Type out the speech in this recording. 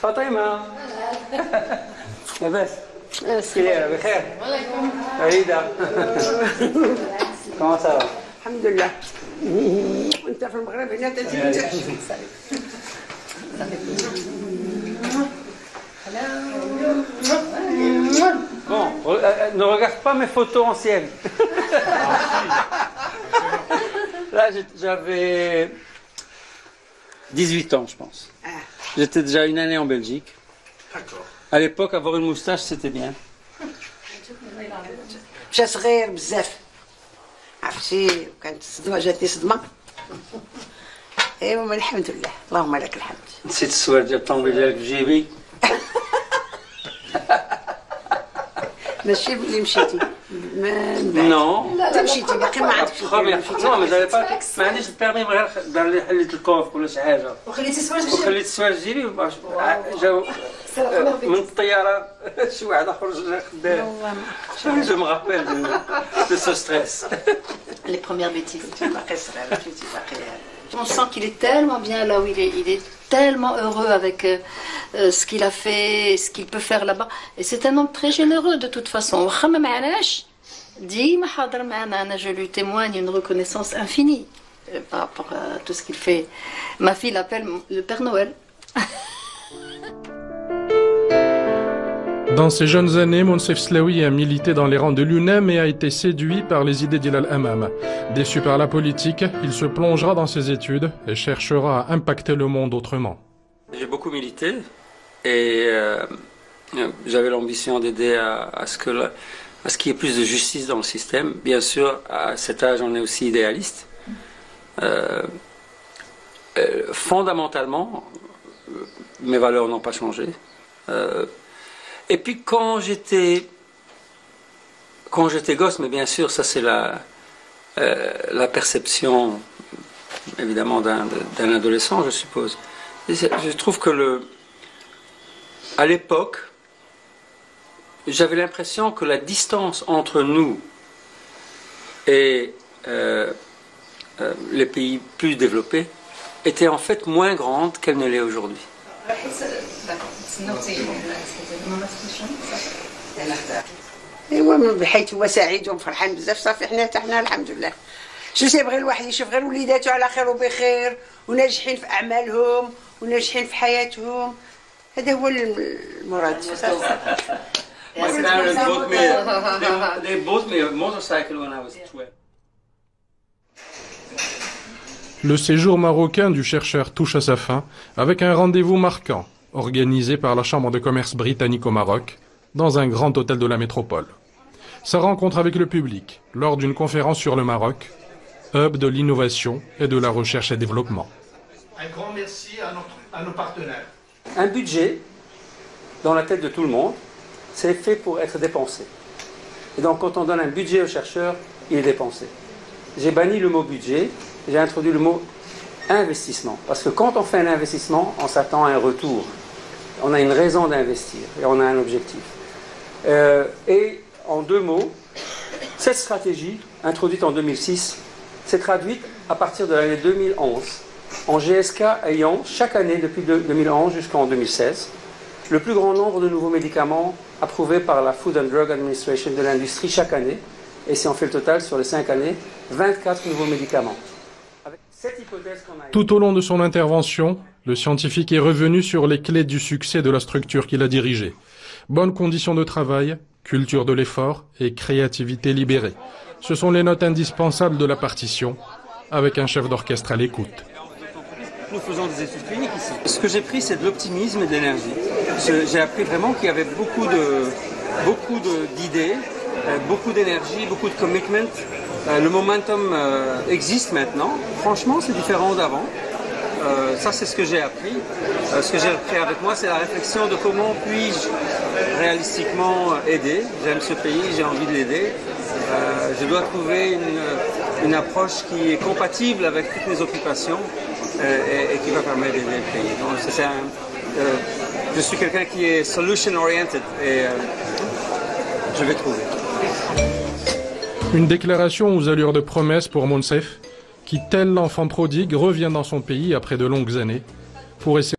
فاطمة لاباس؟ كيدايرة بخير؟ فريدة كومون سافا؟ الحمد لله. وانت في المغرب هنا تزيد. Bon, ne regarde pas mes photos anciennes. Là, j'avais 18 ans, je pense. J'étais déjà une année en Belgique. D'accord. À l'époque, avoir une moustache, c'était bien. مشى صغير بزاف. عرفتي كانت الصدمة جاتني صدمة. ايوا الحمد لله، اللهم لك الحمد. نسيت السوار ديال الطوموبيل ديالك في جيبي. ماشي بلي مشيتي. Non. انت مشيتي باقي ما عندكش. Non, mais j'avais pas. ما عنديش البيرمي غير دار لي حليت الكوف ولا شي حاجة. وخليتي السواج وخليت السوار في جيبي جاو من الطيارة شي واحد خرج خدام. Je me rappelle de ce stress. Les premières bêtises. باقي صغير مشيتي باقي. On sent qu'il est tellement bien là où il est. Il est tellement heureux avec ce qu'il a fait, ce qu'il peut faire là-bas. Et c'est un homme très généreux de toute façon. Je lui témoigne une reconnaissance infinie par rapport à tout ce qu'il fait. Ma fille l'appelle le Père Noël. Dans ses jeunes années, Monsef Slaoui a milité dans les rangs de l'UNEM et a été séduit par les idées d'Ilal Hamam. Déçu par la politique, il se plongera dans ses études et cherchera à impacter le monde autrement. J'ai beaucoup milité et j'avais l'ambition d'aider à ce qu'il y ait plus de justice dans le système. Bien sûr, à cet âge, on est aussi idéaliste. Fondamentalement, mes valeurs n'ont pas changé. Et puis quand j'étais gosse, mais bien sûr, ça c'est la perception évidemment d'un adolescent, je suppose. Et je trouve que à l'époque, j'avais l'impression que la distance entre nous et les pays plus développés était en fait moins grande qu'elle ne l'est aujourd'hui. ايوا بحيث هو سعيد وفرحان بزاف صافي حنا الحمد لله. شو تيبغي الواحد يشوف غير وليداتو على خير وبخير وناجحين في اعمالهم وناجحين في حياتهم. هذا هو المراد. My parents they bought me a motorcycle when I was 12. Le séjour marocain du chercheur touche à sa fin avec un rendez-vous marquant organisé par la Chambre de commerce britannique au Maroc dans un grand hôtel de la métropole. Sa rencontre avec le public lors d'une conférence sur le Maroc, hub de l'innovation et de la recherche et développement. Un grand merci à nos partenaires. Un budget, dans la tête de tout le monde, c'est fait pour être dépensé. Et donc quand on donne un budget aux chercheurs, il est dépensé. J'ai banni le mot budget, j'ai introduit le mot investissement. Parce que quand on fait un investissement, on s'attend à un retour. On a une raison d'investir et on a un objectif. Et en deux mots, cette stratégie, introduite en 2006, s'est traduite à partir de l'année 2011, en GSK ayant chaque année depuis 2011 jusqu'en 2016, le plus grand nombre de nouveaux médicaments approuvés par la Food and Drug Administration de l'industrie chaque année. Et si on fait le total sur les 5 années, 24 nouveaux médicaments. Avec cette hypothèse qu'on a... Tout au long de son intervention, le scientifique est revenu sur les clés du succès de la structure qu'il a dirigée. Bonnes conditions de travail, culture de l'effort et créativité libérée. Ce sont les notes indispensables de la partition, avec un chef d'orchestre à l'écoute. Nous faisons des études cliniques ici. Ce que j'ai pris, c'est de l'optimisme et de l'énergie. J'ai appris vraiment qu'il y avait beaucoup d'idées, beaucoup d'énergie, beaucoup de commitment. Le momentum existe maintenant. Franchement, c'est différent d'avant. Ça, c'est ce que j'ai appris. Ce que j'ai appris avec moi, c'est la réflexion de comment puis-je réalistiquement aider. J'aime ce pays, j'ai envie de l'aider. Je dois trouver une approche qui est compatible avec toutes mes occupations et qui va permettre d'aider le pays. Donc, je suis quelqu'un qui est solution-oriented et je vais trouver. Une déclaration aux allures de promesse pour Monsef, qui, tel l'enfant prodigue, revient dans son pays après de longues années pour essayer